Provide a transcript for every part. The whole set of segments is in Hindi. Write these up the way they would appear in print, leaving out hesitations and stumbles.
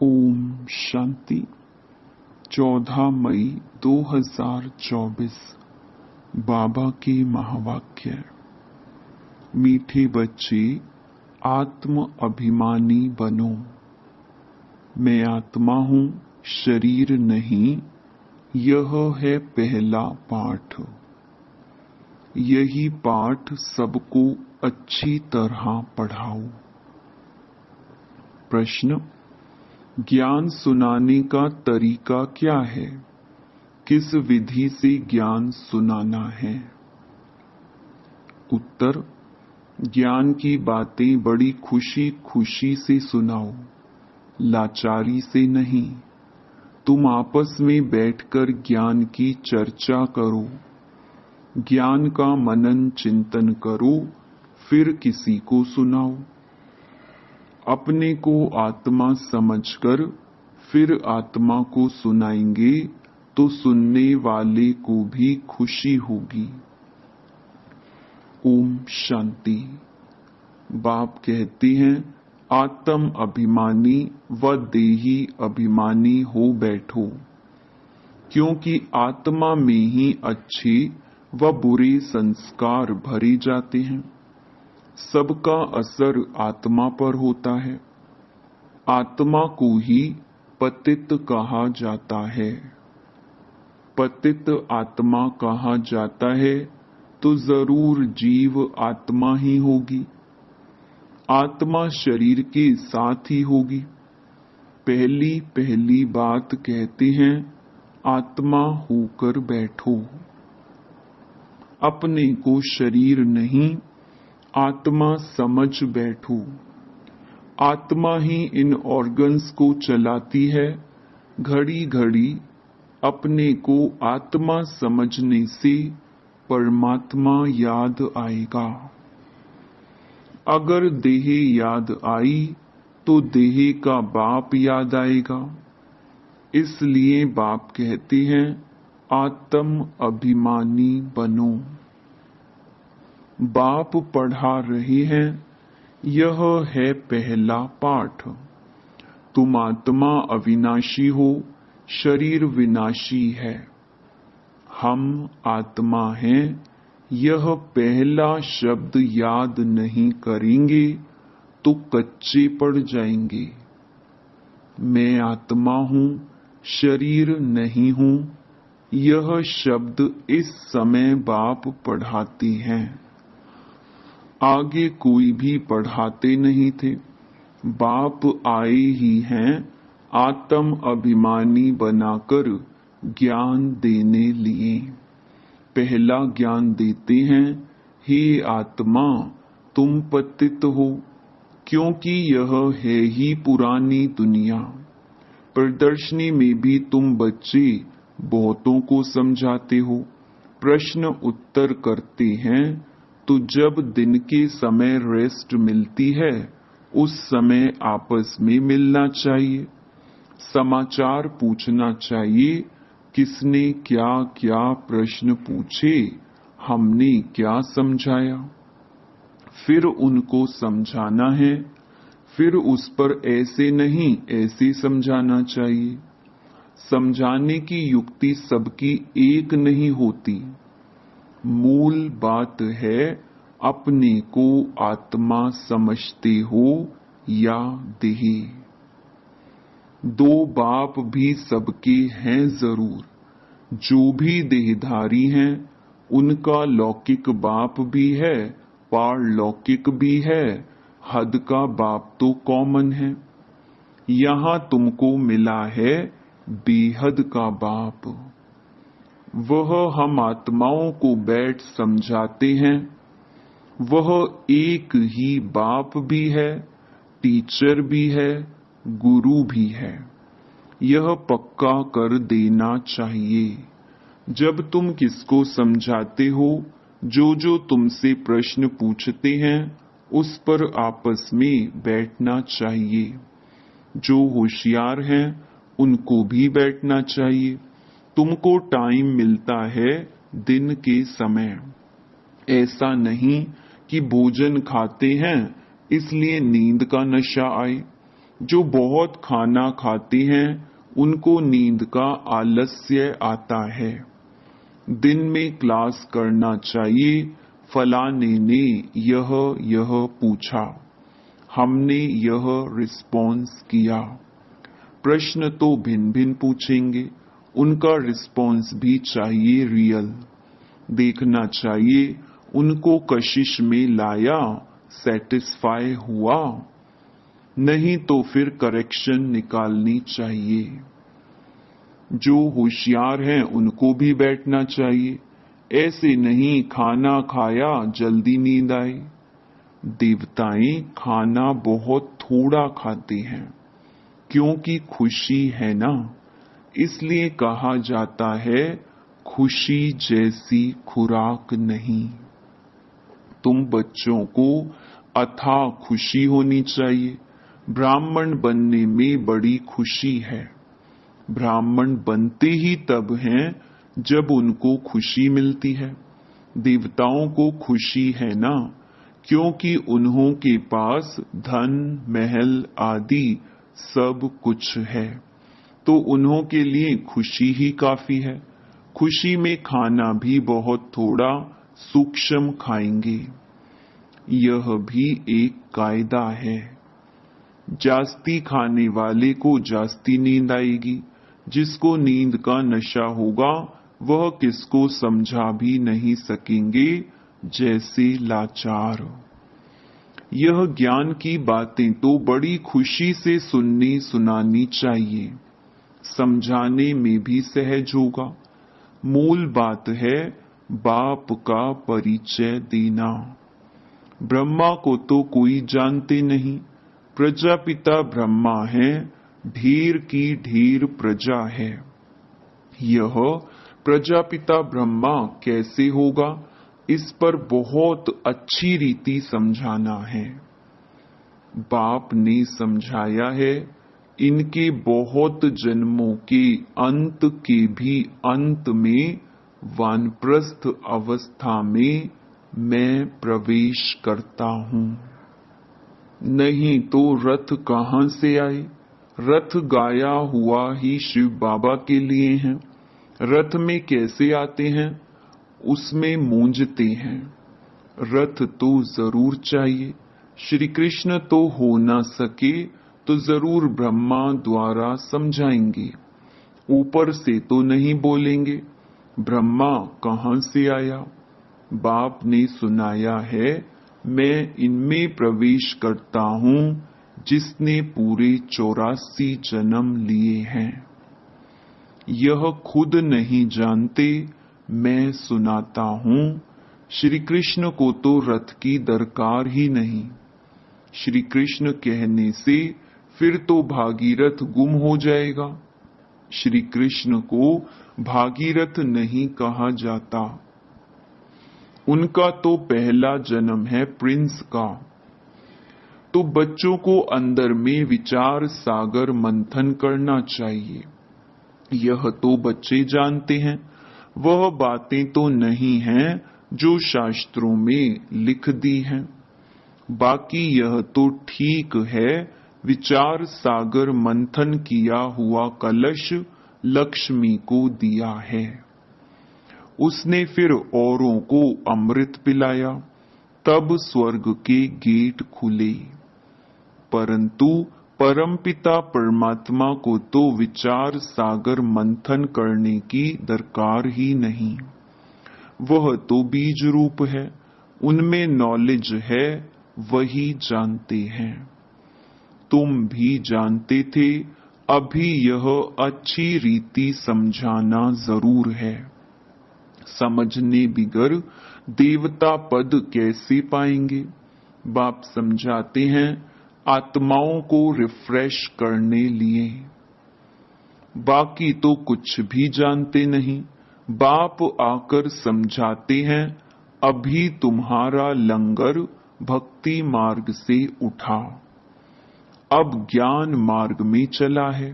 ओम शांति। 14 मई 2024 बाबा के महावाक्य। मीठे बच्चे, आत्म अभिमानी बनो। मैं आत्मा हूँ, शरीर नहीं। यह है पहला पाठ। यही पाठ सबको अच्छी तरह पढ़ाओ। प्रश्न: ज्ञान सुनाने का तरीका क्या है? किस विधि से ज्ञान सुनाना है? उत्तर: ज्ञान की बातें बड़ी खुशी खुशी से सुनाओ, लाचारी से नहीं। तुम आपस में बैठकर ज्ञान की चर्चा करो, ज्ञान का मनन चिंतन करो, फिर किसी को सुनाओ। अपने को आत्मा समझकर फिर आत्मा को सुनाएंगे तो सुनने वाले को भी खुशी होगी। ओम शांति। बाप कहते हैं, आत्म अभिमानी व देही अभिमानी हो बैठो, क्योंकि आत्मा में ही अच्छे व बुरे संस्कार भरे जाते हैं। सबका असर आत्मा पर होता है। आत्मा को ही पतित कहा जाता है। पतित आत्मा कहा जाता है तो जरूर जीव आत्मा ही होगी। आत्मा शरीर के साथ ही होगी। पहली पहली बात कहते हैं, आत्मा होकर बैठो। अपने को शरीर नहीं, आत्मा समझ बैठो। आत्मा ही इन ऑर्गन्स को चलाती है। घड़ी घड़ी अपने को आत्मा समझने से परमात्मा याद आएगा। अगर देह याद आई तो देह का बाप याद आएगा। इसलिए बाप कहते हैं, आत्म अभिमानी बनो। बाप पढ़ा रहे हैं, यह है पहला पाठ। तुम आत्मा अविनाशी हो, शरीर विनाशी है। हम आत्मा हैं, यह पहला शब्द याद नहीं करेंगे तो कच्चे पड़ जाएंगे। मैं आत्मा हूँ, शरीर नहीं हूँ, यह शब्द इस समय बाप पढ़ाते हैं। आगे कोई भी पढ़ाते नहीं थे। बाप आए ही हैं आत्म अभिमानी बनाकर ज्ञान देने लिए। पहला ज्ञान देते हैं, हे आत्मा तुम पतित हो, क्योंकि यह है ही पुरानी दुनिया। प्रदर्शनी में भी तुम बच्चे बहुतों को समझाते हो, प्रश्न उत्तर करते हैं। तो जब दिन के समय रेस्ट मिलती है, उस समय आपस में मिलना चाहिए, समाचार पूछना चाहिए। किसने क्या क्या प्रश्न पूछे, हमने क्या समझाया, फिर उनको समझाना है। फिर उस पर ऐसे नहीं ऐसे समझाना चाहिए। समझाने की युक्ति सबकी एक नहीं होती। मूल बात है, अपने को आत्मा समझते हो या देह। दो बाप भी सबके हैं जरूर। जो भी देहधारी हैं, उनका लौकिक बाप भी है, पारलौकिक भी है। हद का बाप तो कॉमन है। यहाँ तुमको मिला है बेहद का बाप। वह हम आत्माओं को बैठ समझाते हैं। वह एक ही बाप भी है, टीचर भी है, गुरु भी है। यह पक्का कर देना चाहिए। जब तुम किसको समझाते हो, जो तुमसे प्रश्न पूछते हैं, उस पर आपस में बैठना चाहिए। जो होशियार हैं, उनको भी बैठना चाहिए। तुमको टाइम मिलता है दिन के समय। ऐसा नहीं कि भोजन खाते हैं इसलिए नींद का नशा आए। जो बहुत खाना खाते हैं उनको नींद का आलस्य आता है। दिन में क्लास करना चाहिए, फलाने ने यह पूछा, हमने यह रिस्पॉन्स किया। प्रश्न तो भिन्न भिन्न पूछेंगे, उनका रिस्पॉन्स भी चाहिए रियल। देखना चाहिए उनको कशिश में लाया, सेटिस्फाई हुआ, नहीं तो फिर करेक्शन निकालनी चाहिए। जो होशियार हैं उनको भी बैठना चाहिए, ऐसे नहीं खाना खाया जल्दी नींद आई। देवताएं खाना बहुत थोड़ा खाते हैं, क्योंकि खुशी है ना, इसलिए कहा जाता है खुशी जैसी खुराक नहीं। तुम बच्चों को अथाह खुशी होनी चाहिए। ब्राह्मण बनने में बड़ी खुशी है। ब्राह्मण बनते ही तब हैं जब उनको खुशी मिलती है। देवताओं को खुशी है ना, क्योंकि उन्हों के पास धन महल आदि सब कुछ है, तो उन्हों के लिए खुशी ही काफी है। खुशी में खाना भी बहुत थोड़ा सूक्ष्म खाएंगे। यह भी एक कायदा है। जास्ती खाने वाले को जास्ती नींद आएगी। जिसको नींद का नशा होगा वह किसको समझा भी नहीं सकेंगे, जैसे लाचार। यह ज्ञान की बातें तो बड़ी खुशी से सुननी सुनानी चाहिए, समझाने में भी सहज होगा। मूल बात है बाप का परिचय देना। ब्रह्मा को तो कोई जानते नहीं, प्रजापिता ब्रह्मा है, ढेर की ढेर प्रजा है। यह प्रजापिता ब्रह्मा कैसे होगा, इस पर बहुत अच्छी रीति समझाना है। बाप ने समझाया है, इनके बहुत जन्मों के अंत के भी अंत में वानप्रस्थ अवस्था में मैं प्रवेश करता हूँ। नहीं तो रथ कहाँ से आए? रथ गाया हुआ ही शिव बाबा के लिए है। रथ में कैसे आते हैं? उसमें मूंझते हैं। रथ तो जरूर चाहिए। श्री कृष्ण तो हो ना सके तो जरूर ब्रह्मा द्वारा समझाएंगे, ऊपर से तो नहीं बोलेंगे। ब्रह्मा कहाँ से आया? बाप ने सुनाया है, मैं इनमें प्रवेश करता हूँ जिसने पूरे 84 जन्म लिए हैं। यह खुद नहीं जानते, मैं सुनाता हूँ। श्री कृष्ण को तो रथ की दरकार ही नहीं। श्री कृष्ण कहने से फिर तो भागीरथ गुम हो जाएगा। श्री कृष्ण को भागीरथ नहीं कहा जाता। उनका तो पहला जन्म है प्रिंस का। तो बच्चों को अंदर में विचार सागर मंथन करना चाहिए। यह तो बच्चे जानते हैं, वह बातें तो नहीं हैं जो शास्त्रों में लिख दी हैं। बाकी यह तो ठीक है, विचार सागर मंथन किया हुआ कलश लक्ष्मी को दिया है। उसने फिर औरों को अमृत पिलाया, तब स्वर्ग के गेट खुले। परंतु परमपिता परमात्मा को तो विचार सागर मंथन करने की दरकार ही नहीं। वह तो बीज रूप है, उनमें नॉलेज है, वही जानते हैं। तुम भी जानते थे, अभी यह अच्छी रीति समझाना जरूर है। समझने बिगर देवता पद कैसे पाएंगे? बाप समझाते हैं, आत्माओं को रिफ्रेश करने लिए। बाकी तो कुछ भी जानते नहीं। बाप आकर समझाते हैं, अभी तुम्हारा लंगर भक्ति मार्ग से उठा, अब ज्ञान मार्ग में चला है।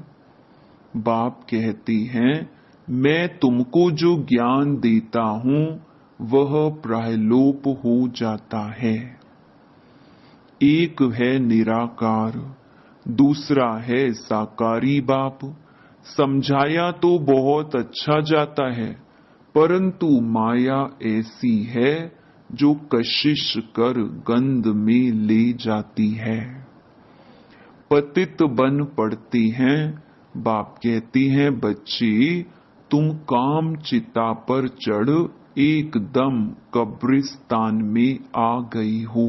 बाप कहते हैं, मैं तुमको जो ज्ञान देता हूँ वह प्रायलोप हो जाता है। एक है निराकार, दूसरा है साकारी बाप। समझाया तो बहुत अच्छा जाता है, परंतु माया ऐसी है जो कशिश कर गंध में ले जाती है। पतित बन पड़ती हैं। बाप कहती हैं, बच्चे तुम काम चिता पर चढ़ एकदम कब्रिस्तान में आ गई हो।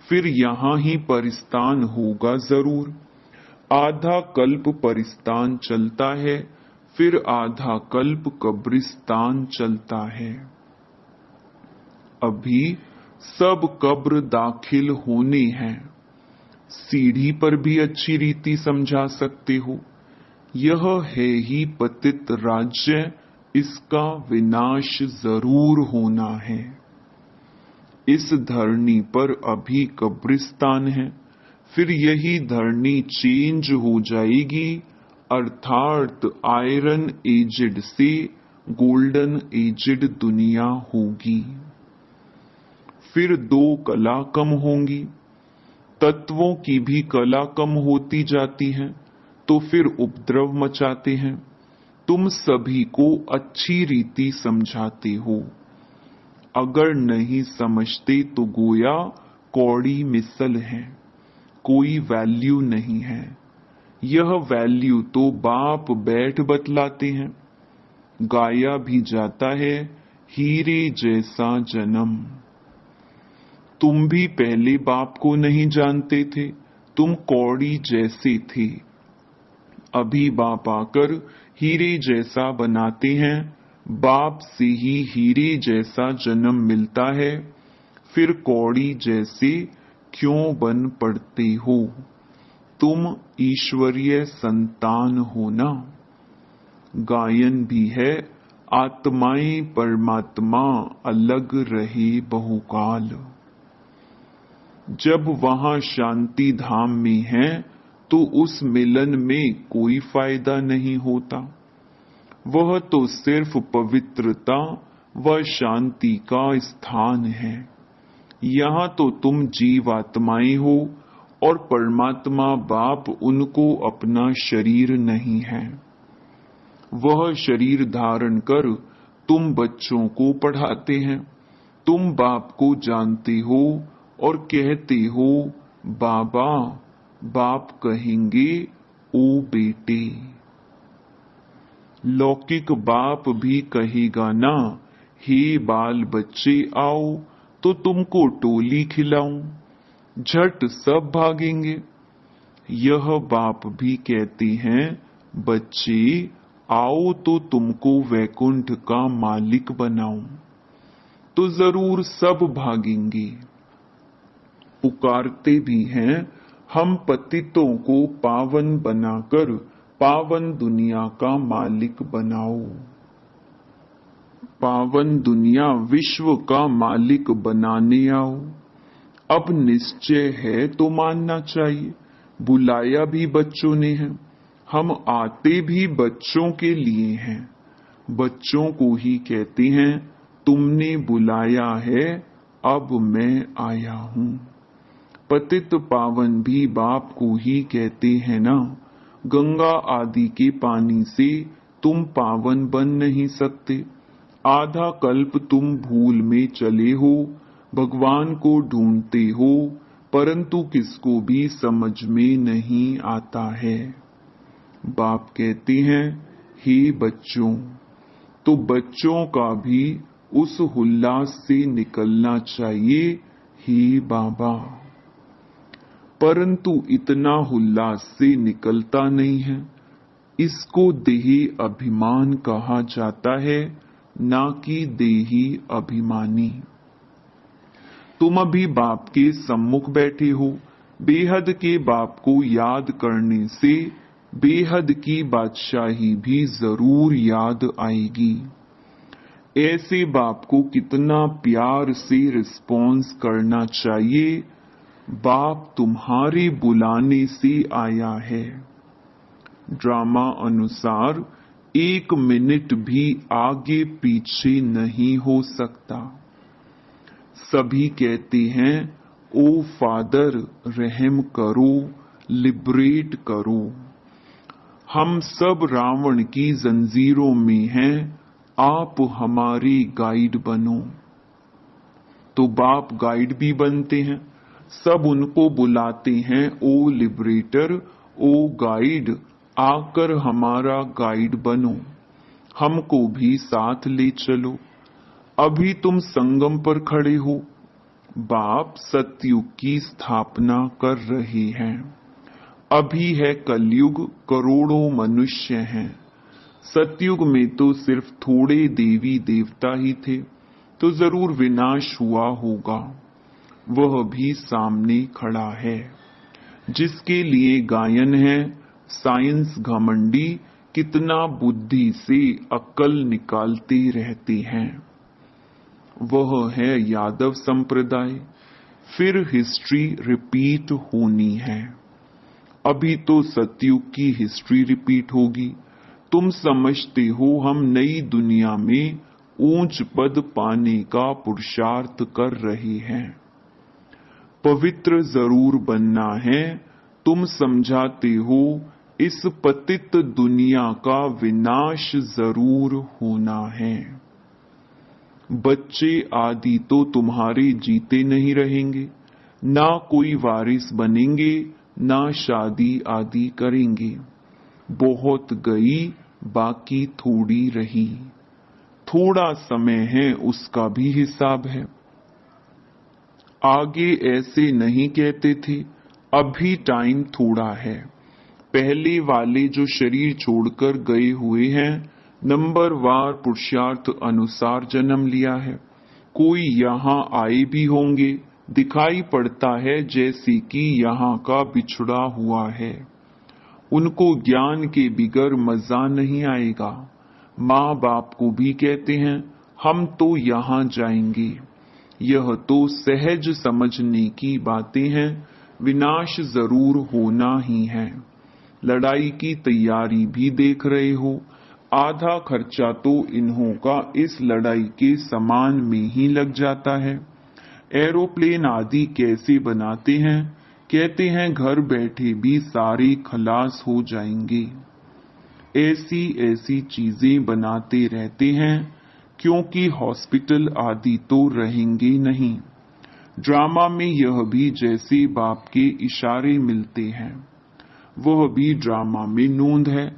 फिर यहां ही परिस्तान होगा जरूर। आधा कल्प परिस्तान चलता है, फिर आधा कल्प कब्रिस्तान चलता है। अभी सब कब्र दाखिल होने हैं। सीढ़ी पर भी अच्छी रीति समझा सकते हो। यह है ही पतित राज्य, इसका विनाश जरूर होना है। इस धरनी पर अभी कब्रिस्तान है, फिर यही धरनी चेंज हो जाएगी, अर्थात आयरन एजेड से गोल्डन एजेड दुनिया होगी। फिर दो कला कम होंगी। तत्वों की भी कला कम होती जाती है, तो फिर उपद्रव मचाते हैं। तुम सभी को अच्छी रीति समझाते हो, अगर नहीं समझते तो गोया कौड़ी मिसल है, कोई वैल्यू नहीं है। यह वैल्यू तो बाप बैठ बतलाते हैं। गाया भी जाता है, हीरे जैसा जन्म। तुम भी पहले बाप को नहीं जानते थे, तुम कौड़ी जैसे थे। अभी बाप आकर हीरे जैसा बनाते हैं। बाप से ही हीरे जैसा जन्म मिलता है, फिर कौड़ी जैसे क्यों बन पड़ते हो? तुम ईश्वरीय संतान हो ना। गायन भी है, आत्माएं परमात्मा अलग रहे बहुकाल। जब वहां शांति धाम में है तो उस मिलन में कोई फायदा नहीं होता। वह तो सिर्फ पवित्रता व शांति का स्थान है। यहाँ तो तुम जीवात्माएं हो और परमात्मा बाप उनको अपना शरीर नहीं है। वह शरीर धारण कर तुम बच्चों को पढ़ाते हैं। तुम बाप को जानते हो और कहते हो बाबा। बाप कहेंगे ओ बेटे। लौकिक बाप भी कहेगा ना, हे बाल बच्चे आओ तो तुमको टोली खिलाऊं, झट सब भागेंगे। यह बाप भी कहते हैं, बच्चे आओ तो तुमको वैकुंठ का मालिक बनाऊं, तो जरूर सब भागेंगे। पुकारते भी हैं, हम पतितों को पावन बनाकर पावन दुनिया का मालिक बनाओ। पावन दुनिया विश्व का मालिक बनाने आओ। अब निश्चय है तो मानना चाहिए। बुलाया भी बच्चों ने है, हम आते भी बच्चों के लिए हैं। बच्चों को ही कहते हैं, तुमने बुलाया है, अब मैं आया हूं। पतित पावन भी बाप को ही कहते हैं ना। गंगा आदि के पानी से तुम पावन बन नहीं सकते। आधा कल्प तुम भूल में चले हो, भगवान को ढूंढते हो, परंतु किसको भी समझ में नहीं आता है। बाप कहते हैं, हे बच्चों, तो बच्चों का भी उस उल्लास से निकलना चाहिए, हे बाबा। परंतु इतना उल्लास से निकलता नहीं है। इसको देही अभिमान कहा जाता है, ना कि देही अभिमानी। तुम अभी बाप के सम्मुख बैठे हो। बेहद के बाप को याद करने से बेहद की बादशाही भी जरूर याद आएगी। ऐसे बाप को कितना प्यार से रिस्पॉन्स करना चाहिए। बाप तुम्हारे बुलाने से आया है। ड्रामा अनुसार 1 मिनट भी आगे पीछे नहीं हो सकता। सभी कहते हैं, ओ फादर रहम करो, लिबरेट करो। हम सब रावण की जंजीरों में हैं, आप हमारे गाइड बनो। तो बाप गाइड भी बनते हैं, सब उनको बुलाते हैं, ओ लिबरेटर, ओ गाइड, आकर हमारा गाइड बनो, हमको भी साथ ले चलो। अभी तुम संगम पर खड़े हो, बाप सतयुग की स्थापना कर रहे हैं। अभी है कलयुग, करोड़ों मनुष्य हैं। सतयुग में तो सिर्फ थोड़े देवी देवता ही थे, तो जरूर विनाश हुआ होगा। वह भी सामने खड़ा है, जिसके लिए गायन है, साइंस घमंडी कितना बुद्धि से अक्ल निकालते रहते हैं। वह है यादव संप्रदाय। फिर हिस्ट्री रिपीट होनी है। अभी तो सतयुग की हिस्ट्री रिपीट होगी। तुम समझते हो हम नई दुनिया में ऊंच पद पाने का पुरुषार्थ कर रहे हैं। पवित्र जरूर बनना है। तुम समझाते हो इस पतित दुनिया का विनाश जरूर होना है। बच्चे आदि तो तुम्हारे जीते नहीं रहेंगे, ना कोई वारिस बनेंगे, ना शादी आदि करेंगे। बहुत गई, बाकी थोड़ी रही। थोड़ा समय है, उसका भी हिसाब है। आगे ऐसे नहीं कहते थे, अभी टाइम थोड़ा है। पहले वाले जो शरीर छोड़कर गए हुए हैं, नंबरवार पुरुषार्थ अनुसार जन्म लिया है। कोई यहाँ आए भी होंगे, दिखाई पड़ता है जैसे कि यहाँ का बिछड़ा हुआ है। उनको ज्ञान के बिगर मजा नहीं आएगा। माँ बाप को भी कहते हैं हम तो यहाँ जाएंगे। यह तो सहज समझने की बातें हैं, विनाश जरूर होना ही है। लड़ाई की तैयारी भी देख रहे हो, आधा खर्चा तो इन्हों का इस लड़ाई के सामान में ही लग जाता है। एरोप्लेन आदि कैसे बनाते हैं, कहते हैं घर बैठे भी सारे खलास हो जाएंगे। ऐसी ऐसी चीजें बनाते रहते हैं, क्योंकि हॉस्पिटल आदि तो रहेंगे नहीं। ड्रामा में यह भी जैसे बाप के इशारे मिलते हैं, वह भी ड्रामा में नोंद है।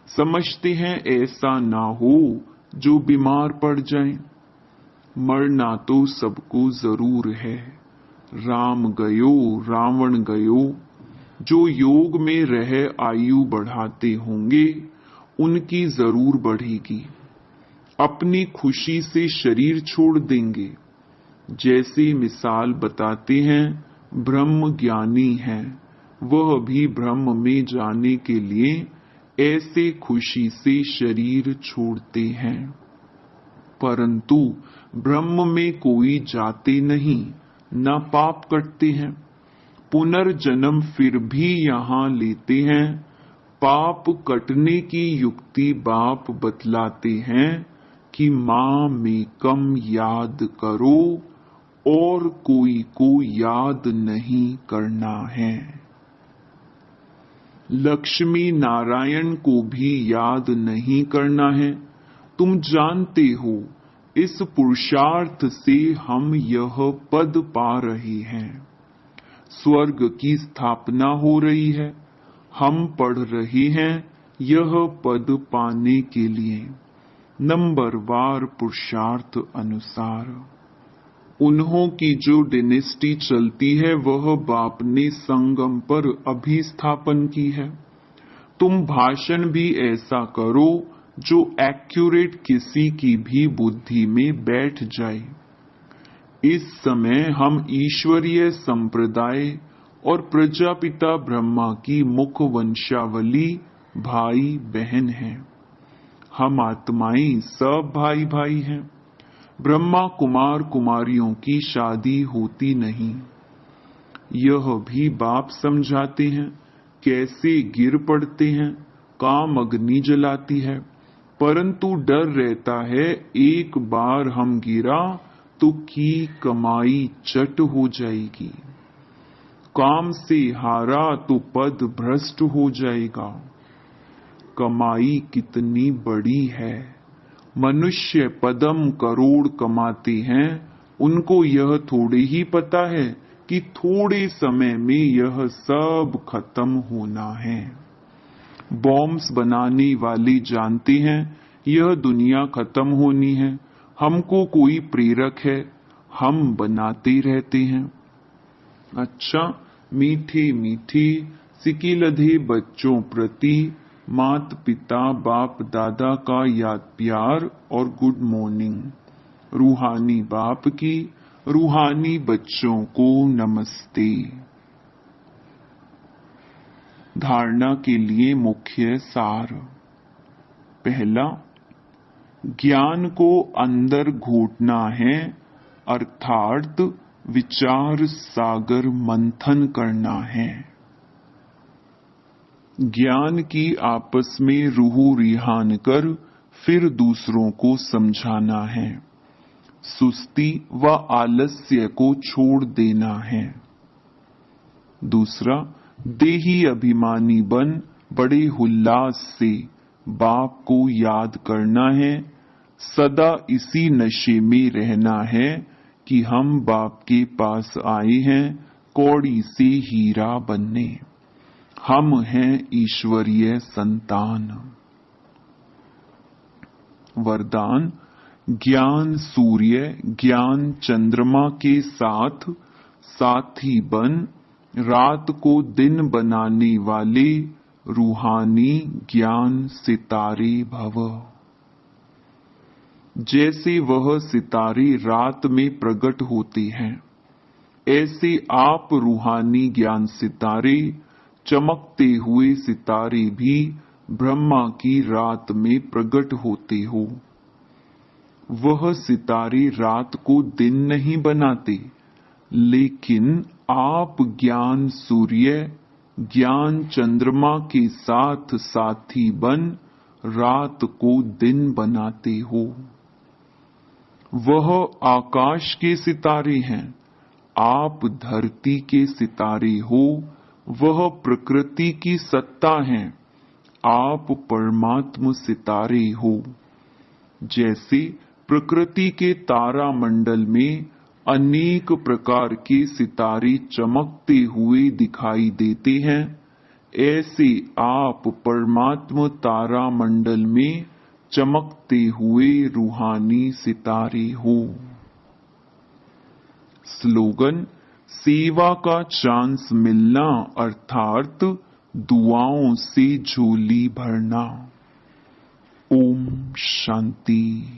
समझते हैं ऐसा ना हो जो बीमार पड़ जाए। मरना तो सबको जरूर है। राम गयो, रावण गयो। जो योग में रह आयु बढ़ाते होंगे, उनकी जरूर बढ़ेगी। अपनी खुशी से शरीर छोड़ देंगे। जैसे मिसाल बताते हैं, ब्रह्म ज्ञानी है, वह भी ब्रह्म में जाने के लिए ऐसे खुशी से शरीर छोड़ते हैं। परंतु ब्रह्म में कोई जाते नहीं, न पाप करते हैं। पुनर्जन्म फिर भी यहाँ लेते हैं। पाप कटने की युक्ति बाप बतलाते हैं कि माँ में कम याद करो और कोई को याद नहीं करना है। लक्ष्मी नारायण को भी याद नहीं करना है। तुम जानते हो इस पुरुषार्थ से हम यह पद पा रहे हैं। स्वर्ग की स्थापना हो रही है। हम पढ़ रहे हैं यह पद पाने के लिए, नंबरवार पुरुषार्थ अनुसार। उन्हों की जो डिनेस्टी चलती है, वह बाप ने संगम पर अभी स्थापन की है। तुम भाषण भी ऐसा करो जो एक्यूरेट किसी की भी बुद्धि में बैठ जाए। इस समय हम ईश्वरीय संप्रदाय और प्रजापिता ब्रह्मा की मुख वंशावली भाई बहन हैं। हम आत्माएं सब भाई भाई हैं। ब्रह्मा कुमार कुमारियों की शादी होती नहीं। यह भी बाप समझाते हैं, कैसे गिर पड़ते हैं, काम अग्नि जलाती है, परंतु डर रहता है एक बार हम गिरा तो की कमाई चट हो जाएगी। काम से हारा तो पद भ्रष्ट हो जाएगा। कमाई कितनी बड़ी है, मनुष्य पदम करोड़ कमाते हैं, उनको यह थोड़े ही पता है कि थोड़े समय में यह सब खत्म होना है। बॉम्ब्स बनाने वाले जानते हैं यह दुनिया खत्म होनी है, हमको कोई प्रेरक है, हम बनाते रहते हैं। अच्छा, मीठे मीठे सिकिलधे बच्चों प्रति मात पिता बाप दादा का याद प्यार और गुड मॉर्निंग। रूहानी बाप की रूहानी बच्चों को नमस्ते। धारणा के लिए मुख्य सार। पहला, ज्ञान को अंदर घोटना है, अर्थात विचार सागर मंथन करना है। ज्ञान की आपस में रूह रिहान कर फिर दूसरों को समझाना है। सुस्ती व आलस्य को छोड़ देना है। दूसरा, देही अभिमानी बन बड़े उल्लास से बाप को याद करना है। सदा इसी नशे में रहना है कि हम बाप के पास आए हैं कौड़ी से हीरा बनने, हम हैं ईश्वरीय संतान। वरदान, ज्ञान सूर्य ज्ञान चंद्रमा के साथ साथी बन रात को दिन बनाने वाले रूहानी ज्ञान सितारे भव। जैसे वह सितारे रात में प्रकट होते हैं, ऐसे आप रूहानी ज्ञान सितारे, चमकते हुए सितारे भी ब्रह्मा की रात में प्रकट होते हो। वह सितारे रात को दिन नहीं बनाते, लेकिन आप ज्ञान सूर्य ज्ञान चंद्रमा के साथ साथी बन रात को दिन बनाते हो। वह आकाश के सितारे हैं, आप धरती के सितारे हो। वह प्रकृति की सत्ता है, आप परमात्म सितारे हो। जैसे प्रकृति के तारा मंडल में अनेक प्रकार के सितारे चमकते हुए दिखाई देते हैं, ऐसे आप परमात्म तारा मंडल में चमकते हुए रूहानी सितारे हो। स्लोगन, सेवा का चांस मिलना अर्थात दुआओं से झोली भरना। ओम शांति।